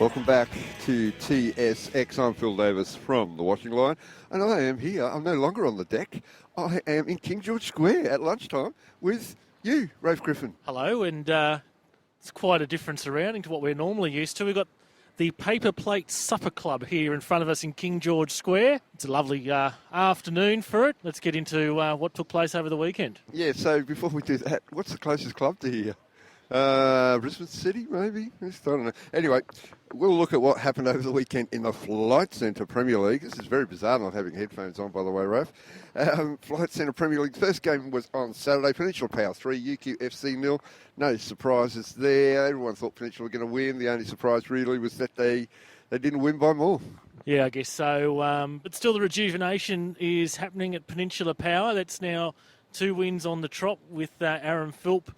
welcome back to TSX. I'm Phil Davis from the Washing Line, and I am here. I'm no longer on the deck. I am in King George Square at lunchtime with you, Rafe Griffin. Hello, and it's quite a different surrounding to what we're normally used to. We've got the Paper Plate Supper Club here in front of us in King George Square. It's a lovely afternoon for it. Let's get into what took place over the weekend. Yeah, so before we do that, what's the closest club to here? Brisbane City, maybe? I don't know. Anyway, we'll look at what happened over the weekend in the Flight Centre Premier League. This is very bizarre not having headphones on, by the way, Rafe. Flight Centre Premier League. First game was on Saturday. Peninsula Power 3, Wk14 0. No surprises there. Everyone thought Peninsula were going to win. The only surprise really was that they didn't win by more. Yeah, I guess so. But still the rejuvenation is happening at Peninsula Power. That's now 2 wins on the trot with Aaron Philp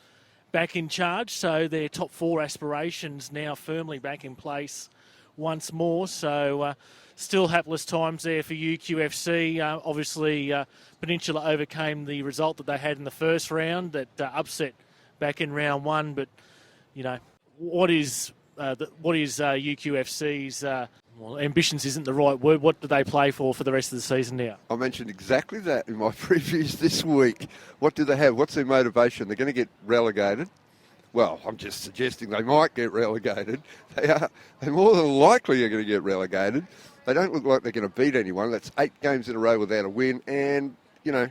back in charge, so their top 4 aspirations now firmly back in place once more. So still hapless times there for UQFC. Obviously, Peninsula overcame the result that they had in the first round, that upset back in round 1. But you know, what is UQFC's ambitions isn't the right word. What do they play for the rest of the season now? I mentioned exactly that in my previews this week. What do they have? What's their motivation? They're going to get relegated. Well, I'm just suggesting they might get relegated. They more than likely are going to get relegated. They don't look like they're going to beat anyone. That's 8 games in a row without a win. And, you know,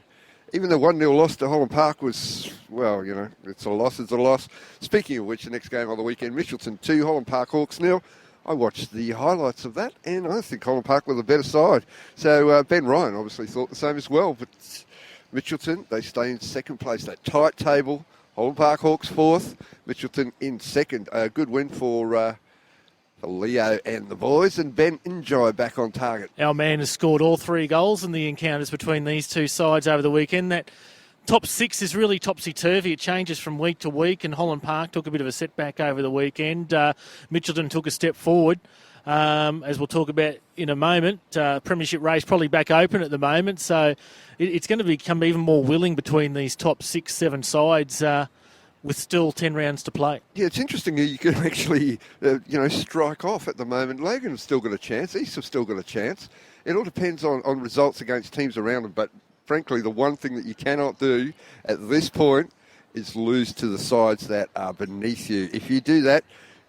even the 1-0 loss to Holland Park was, well, you know, it's a loss, it's a loss. Speaking of which, the next game on the weekend, Mitchelton 2, Holland Park Hawks 0. I watched the highlights of that, and I think Holland Park were the better side. So Ben Ryan obviously thought the same as well. But Mitchelton, they stay in second place. That tight table. Holland Park Hawks 4th. Mitchelton in second. A good win for Leo and the boys. And Ben Njai back on target. Our man has scored all 3 goals in the encounters between these 2 sides over the weekend. That top 6 is really topsy-turvy. It changes from week to week, and Holland Park took a bit of a setback over the weekend. Mitchelton took a step forward, as we'll talk about in a moment. Premiership race probably back open at the moment, so it's going to become even more willing between these top 6, 7 sides with still 10 rounds to play. Yeah, it's interesting you can actually, strike off at the moment. Logan's still got a chance. East have still got a chance. It all depends on results against teams around them, but frankly, the one thing that you cannot do at this point is lose to the sides that are beneath you. If you do that,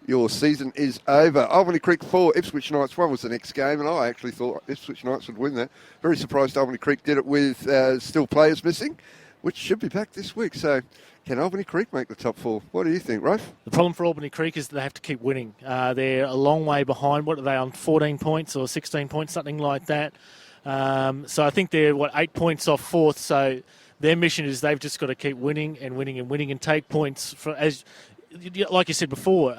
your season is over. Albany Creek 4, Ipswich Knights 1 was the next game, and I actually thought Ipswich Knights would win that. Very surprised Albany Creek did it with still players missing, which should be back this week. So can Albany Creek make the top 4? What do you think, Rafe? The problem for Albany Creek is that they have to keep winning. They're a long way behind. What are they on, 14 points or 16 points, something like that? So I think they're, 8 points off 4th. So their mission is they've just got to keep winning and winning and winning and take points. Like you said before,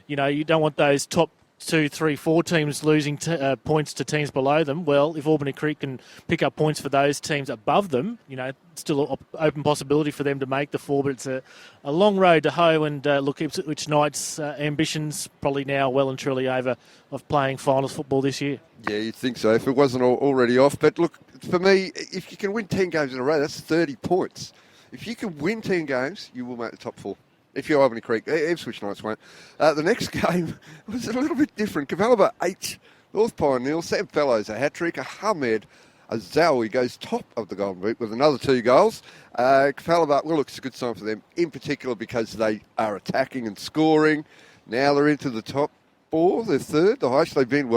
you don't want those top 2, 3, 4 teams losing points to teams below them. Well, if Albany Creek can pick up points for those teams above them, still an open possibility for them to make the 4. But it's a long road to hoe. And look, Ipswich Knights' ambitions probably now well and truly over of playing finals football this year. Yeah, you'd think so if it wasn't already off. But look, for me, if you can win 10 games in a row, that's 30 points. If you can win 10 games, you will make the top 4. If you're Albany Creek, Ipswich Knights won't. The next game was a little bit different. Cavalaba 8, North Pine 0. Sam Fellows a hat-trick. Ahmed Azawi goes top of the Golden Boot with another 2 goals. Cavalaba, well, look, it's a good sign for them, in particular because they are attacking and scoring. Now they're into the top 4. They're 3rd. The highest they've been,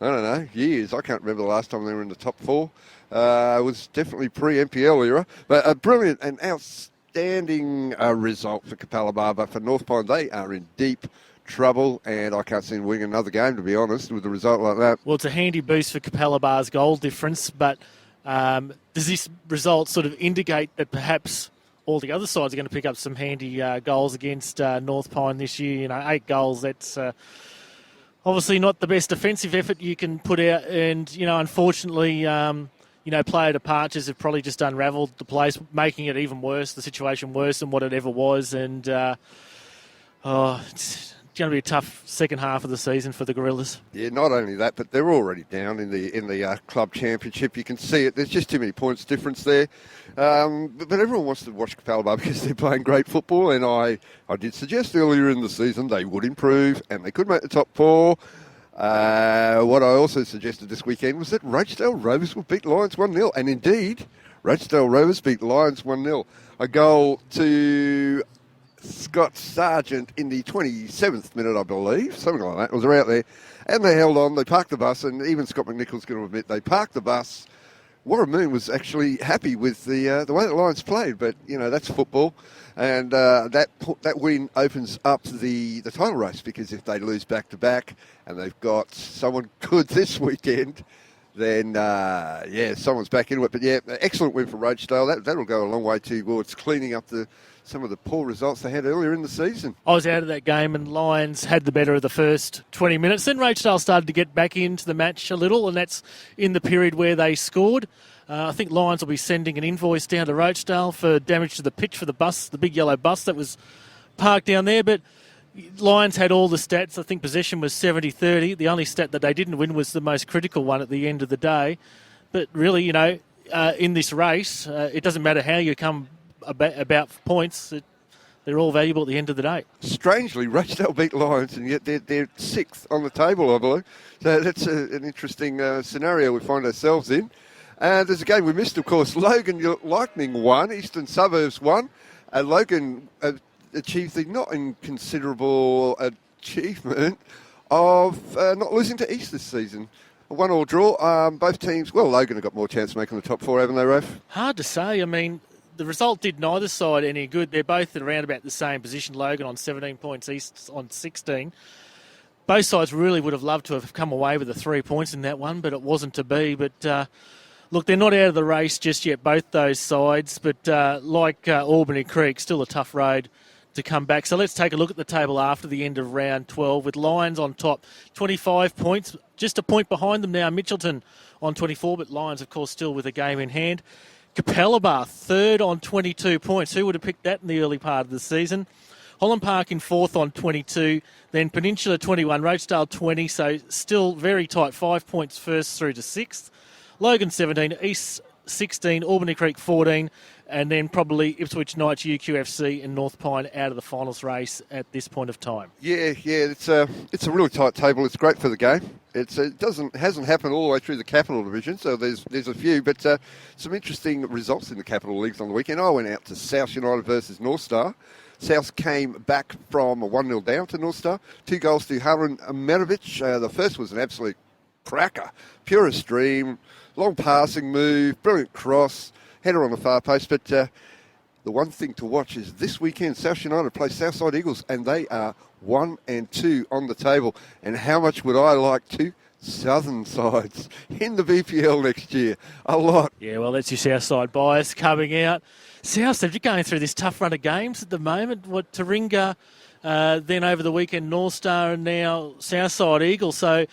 I don't know, years. I can't remember the last time they were in the top 4. It was definitely pre-MPL era. But a brilliant and outstanding result for Capalaba, but for North Pine, they are in deep trouble, and I can't see them winning another game, to be honest, with a result like that. Well, it's a handy boost for Capalabar's goal difference, but does this result sort of indicate that perhaps all the other sides are going to pick up some handy goals against North Pine this year? 8 goals, that's obviously not the best defensive effort you can put out, and, unfortunately, player departures have probably just unravelled the place, making it even worse, the situation worse than what it ever was. And it's going to be a tough second half of the season for the Gorillas. Yeah, not only that, but they're already down in the club championship. You can see it. There's just too many points difference there. But everyone wants to watch Capalaba because they're playing great football. And I did suggest earlier in the season they would improve and they could make the top four. What I also suggested this weekend was that Rochedale Rovers would beat Lions 1-0. And indeed, Rochedale Rovers beat Lions 1-0. A goal to Scott Sargent in the 27th minute, I believe, something like that. It was around there. And they held on. They parked the bus, and even Scott McNichol's going to admit they parked the bus. Warren Moon was actually happy with the way the Lions played, but, that's football. And that win opens up the title race, because if they lose back-to-back and they've got someone good this weekend, then, someone's back into it. But, excellent win for Rochedale. That'll go a long way towards cleaning up some of the poor results they had earlier in the season. I was out of that game and Lions had the better of the first 20 minutes. Then Rochedale started to get back into the match a little, and that's in the period where they scored. I think Lions will be sending an invoice down to Rochedale for damage to the pitch for the bus, the big yellow bus that was parked down there. But Lions had all the stats. I think possession was 70-30. The only stat that they didn't win was the most critical one at the end of the day. But really, in this race, it doesn't matter how you come about points. They're all valuable at the end of the day. Strangely, Rochedale beat Lions, and yet they're sixth on the table, I believe. So that's an interesting scenario we find ourselves in. There's a game we missed, of course. Logan Lightning won, Eastern Suburbs won. Logan achieved the not inconsiderable achievement of not losing to East this season. A 1-1 draw. Both teams, Logan have got more chance of making the top four, haven't they, Rafe? Hard to say. I mean, the result did neither side any good. They're both around about the same position. Logan on 17 points, East on 16. Both sides really would have loved to have come away with the 3 points in that one, but it wasn't to be. But look, they're not out of the race just yet, both those sides. But like Albany Creek, still a tough road to come back. So let's take a look at the table after the end of round 12 with Lions on top, 25 points. Just a point behind them now, Mitchelton on 24, but Lions, of course, still with a game in hand. Capalaba, third on 22 points. Who would have picked that in the early part of the season? Holland Park in fourth on 22. Then Peninsula 21, Rochedale 20. So still very tight, 5 points first through to sixth. Logan 17, East 16, Albany Creek 14. And then probably Ipswich Knights, UQFC and North Pine out of the finals race at this point of time. Yeah, it's a really tight table. It's great for the game. It hasn't happened all the way through the Capital Division, so there's a few, but some interesting results in the Capital Leagues on the weekend. I went out to South United versus North Star. South came back from a 1-0 down to North Star. 2 goals to Harun Merovic. The first was an absolute cracker, purest dream, long passing move, brilliant cross. Header on the far post, but the one thing to watch is this weekend South United play Southside Eagles, and they are 1 and 2 on the table. And how much would I like to Southern sides in the BPL next year? A lot. Yeah, well, that's your Southside bias coming out. South, they're going through this tough run of games at the moment. Taringa, then over the weekend North Star, and now Southside Eagles. So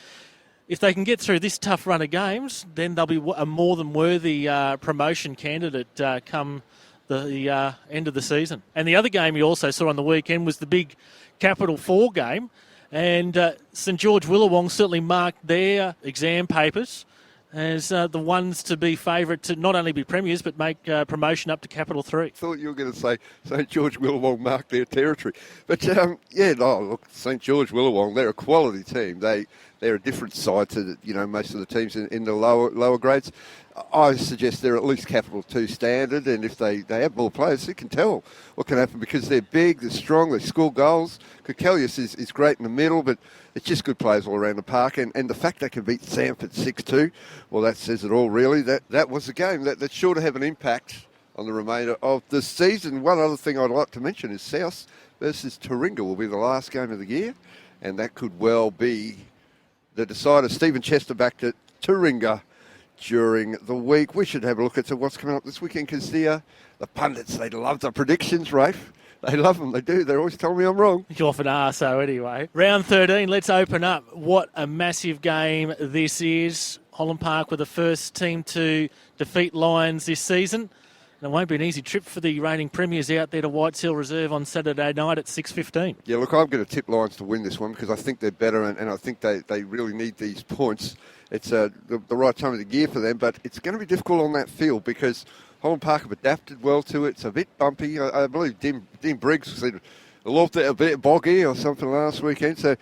if they can get through this tough run of games, then they'll be a more than worthy promotion candidate come the end of the season. And the other game you also saw on the weekend was the big Capital 4 game. And St George Willawong certainly marked their exam papers as the ones to be favourite to not only be premiers but make promotion up to Capital 3. I thought you were going to say St George Willawong marked their territory. But, look, St George Willawong, they're a quality team. They're a different side to most of the teams in the lower grades. I suggest they're at least Capital 2 standard, and if they have more players, you can tell what can happen because they're big, they're strong, they score goals. Kokelius is great in the middle, but it's just good players all around the park, and the fact they can beat Sanford 6-2, well, that says it all, really. That was a game that's sure to have an impact on the remainder of the season. One other thing I'd like to mention is South versus Taringa will be the last game of the year, and that could well be the decider. Stephen Chester back to Taringa during the week. We should have a look at what's coming up this weekend because the pundits, they love the predictions, Rafe. They love them, they do. They're always telling me I'm wrong. You often are, so anyway. Round 13, let's open up. What a massive game this is. Holland Park were the first team to defeat Lions this season. And it won't be an easy trip for the reigning premiers out there to Whites Hill Reserve on Saturday night at 6:15. Yeah, look, I'm going to tip Lions to win this one because I think they're better and I think they really need these points. It's the right time of the year for them, but it's going to be difficult on that field because Holland Park have adapted well to it. It's a bit bumpy. I believe Dean Briggs said a lot a bit boggy or something last weekend, so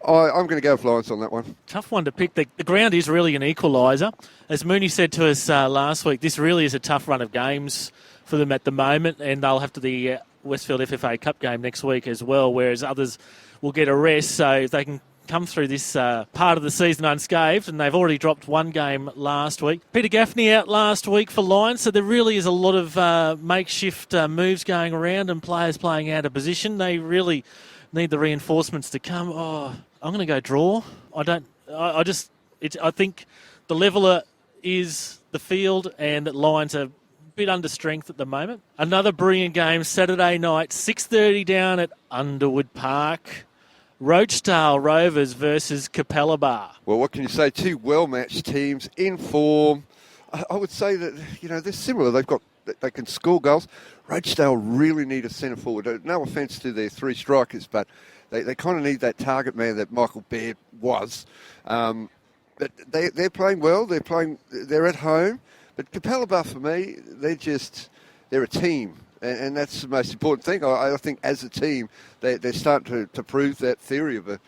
I'm going to go with Lions on that one. Tough one to pick. The ground is really an equaliser. As Mooney said to us last week, this really is a tough run of games for them at the moment, and they'll have to the Westfield FFA Cup game next week as well, whereas others will get a rest, so if they can come through this part of the season unscathed, and they've already dropped one game last week. Peter Gaffney out last week for Lions, so there really is a lot of makeshift moves going around and players playing out of position. They really need the reinforcements to come. I'm going to go draw. I think the leveller is the field and that Lions are a bit under strength at the moment. Another brilliant game Saturday night, 6:30 down at Underwood Park. Rochedale Rovers versus Capella Bar. Well, what can you say? Two well-matched teams in form. I would say that, they're similar. They can score goals. Rochedale really need a centre forward. No offence to their three strikers, but they kind of need that target man that Michael Baird was. But they're playing well. They're at home. But Capella Bar, for me, they're a team. And that's the most important thing. I think as a team, they're starting to prove that theory of a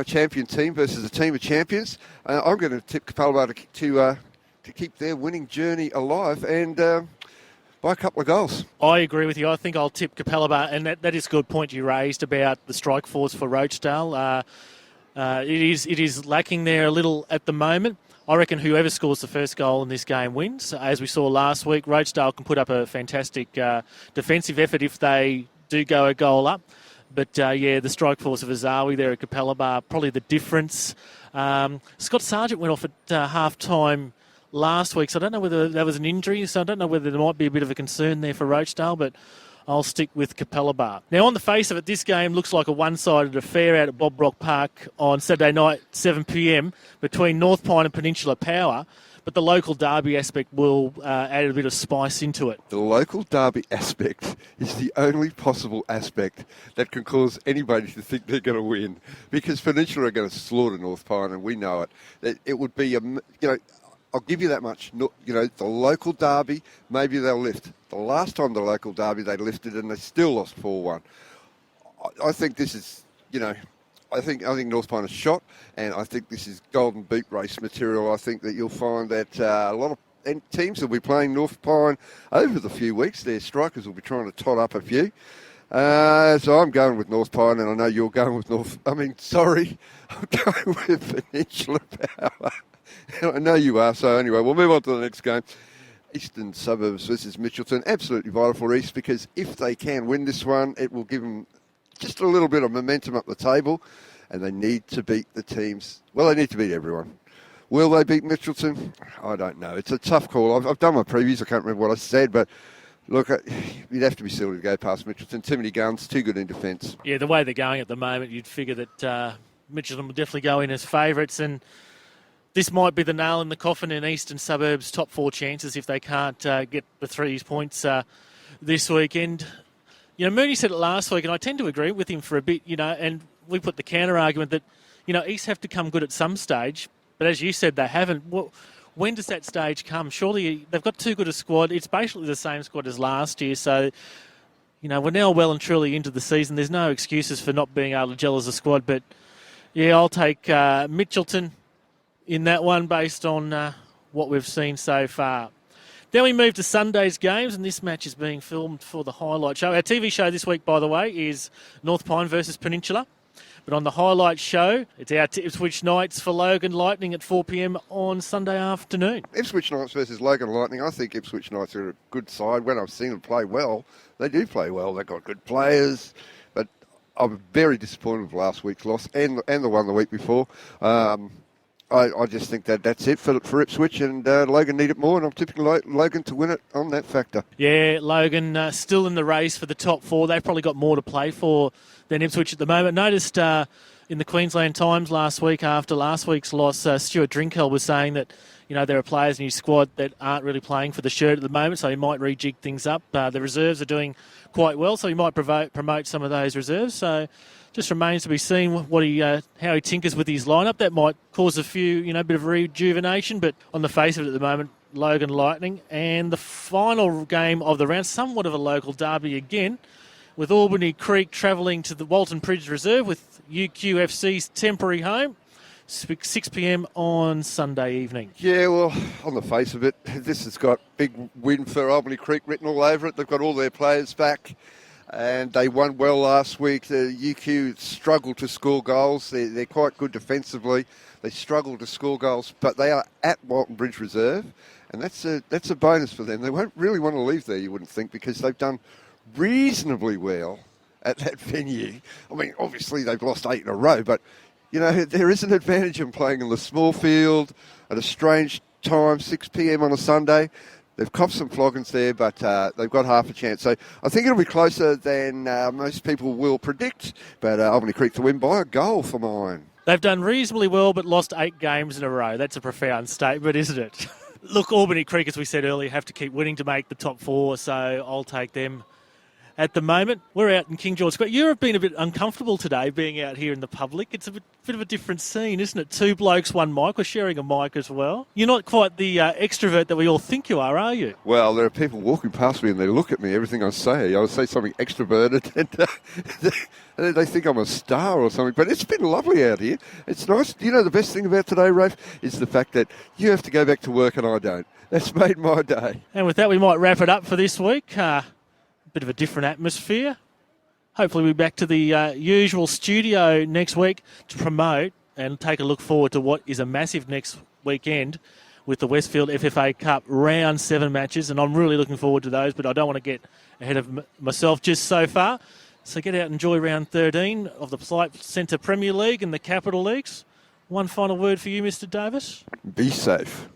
champion team versus a team of champions. I'm going to tip Capella Bar to keep their winning journey alive and by a couple of goals. I agree with you. I think I'll tip Capella Bar, and that is a good point you raised about the strike force for Rochedale. It is lacking there a little at the moment. I reckon whoever scores the first goal in this game wins. As we saw last week, Rochedale can put up a fantastic defensive effort if they do go a goal up. But, the strike force of Azawi there at Capella Bar, probably the difference. Scott Sargent went off at half-time last week, so I don't know whether that was an injury, so I don't know whether there might be a bit of a concern there for Rochedale, but I'll stick with Capella Bar. Now, on the face of it, this game looks like a one-sided affair out at Bob Brock Park on Saturday night, 7 p.m, between North Pine and Peninsula Power, but the local derby aspect will add a bit of spice into it. The local derby aspect is the only possible aspect that can cause anybody to think they're going to win, because Peninsula are going to slaughter North Pine, and we know it. It would be, I'll give you that much. The local derby, maybe they'll lift. The last time the local derby, they lifted and they still lost 4-1. I think this is, I think North Pine is shot, and I think this is golden beat race material. I think that you'll find that a lot of teams will be playing North Pine over the few weeks. Their strikers will be trying to tot up a few. So I'm going with North Pine, and I know you're going with I'm going with Peninsula Power. I know you are. So anyway, we'll move on to the next game. Eastern Suburbs versus Mitchelton. Absolutely vital for East, because if they can win this one, it will give them just a little bit of momentum up the table, and they need to beat the teams. Well, they need to beat everyone. Will they beat Mitchelton? I don't know. It's a tough call. I've done my previews. I can't remember what I said, but look, you'd have to be silly to go past Mitchelton. Too many guns, too good in defence. Yeah, the way they're going at the moment, you'd figure that Mitchelton will definitely go in as favourites, and this might be the nail in the coffin in Eastern Suburbs' top four chances if they can't get the 3 points this weekend. Mooney said it last week, and I tend to agree with him for a bit, and we put the counter-argument that, East have to come good at some stage, but as you said, they haven't. Well, when does that stage come? Surely they've got too good a squad. It's basically the same squad as last year, so, we're now well and truly into the season. There's no excuses for not being able to gel as a squad, but, I'll take Mitchelton in that one based on what we've seen so far. Then we move to Sunday's games, and this match is being filmed for the highlight show. Our TV show this week, by the way, is North Pine versus Peninsula. But on the highlight show, it's our Ipswich Knights for Logan Lightning at 4 p.m. on Sunday afternoon. Ipswich Knights versus Logan Lightning. I think Ipswich Knights are a good side. When I've seen them play well, they do play well. They've got good players. But I'm very disappointed with last week's loss and the one the week before. I just think that's it for Ipswich, and Logan need it more, and I'm tipping Logan to win it on that factor. Yeah, Logan still in the race for the top 4. They've probably got more to play for than Ipswich at the moment. Noticed In the Queensland Times last week, after last week's loss, Stuart Drinkell was saying that, there are players in his squad that aren't really playing for the shirt at the moment, so he might rejig things up. The reserves are doing quite well, so he might promote some of those reserves. So just remains to be seen how he tinkers with his lineup. That might cause a few, bit of rejuvenation, but on the face of it at the moment, Logan Lightning. And the final game of the round, somewhat of a local derby again, with Albany Creek travelling to the Walton Bridge Reserve with UQFC's temporary home, 6 p.m. on Sunday evening. Yeah, well, on the face of it, this has got big win for Albany Creek written all over it. They've got all their players back, and they won well last week. The UQ struggled to score goals. They're quite good defensively. They struggle to score goals, but they are at Walton Bridge Reserve, and that's a bonus for them. They won't really want to leave there, you wouldn't think, because they've done reasonably well at that venue. I mean, obviously they've lost 8 in a row, but, there is an advantage in playing in the small field at a strange time, 6 p.m. on a Sunday. They've copped some floggings there, but they've got half a chance. So I think it'll be closer than most people will predict, but Albany Creek to win by a goal for mine. They've done reasonably well, but lost 8 games in a row. That's a profound statement, isn't it? Look, Albany Creek, as we said earlier, have to keep winning to make the top 4, so I'll take them. At the moment, we're out in King George Square. You have been a bit uncomfortable today being out here in the public. It's a bit of a different scene, isn't it? 2 blokes, 1 mic. We're sharing a mic as well. You're not quite the extrovert that we all think you are you? Well, there are people walking past me and they look at me, everything I say something extroverted and they think I'm a star or something. But it's been lovely out here. It's nice. The best thing about today, Rafe, is the fact that you have to go back to work and I don't. That's made my day. And with that, we might wrap it up for this week. Bit of a different atmosphere. Hopefully we'll be back to the usual studio next week to promote and take a look forward to what is a massive next weekend with the Westfield FFA Cup round 7 matches, and I'm really looking forward to those, but I don't want to get ahead of myself just so far. So get out and enjoy round 13 of the Flight Centre Premier League and the Capital Leagues. One final word for you, Mr. Davis. Be safe.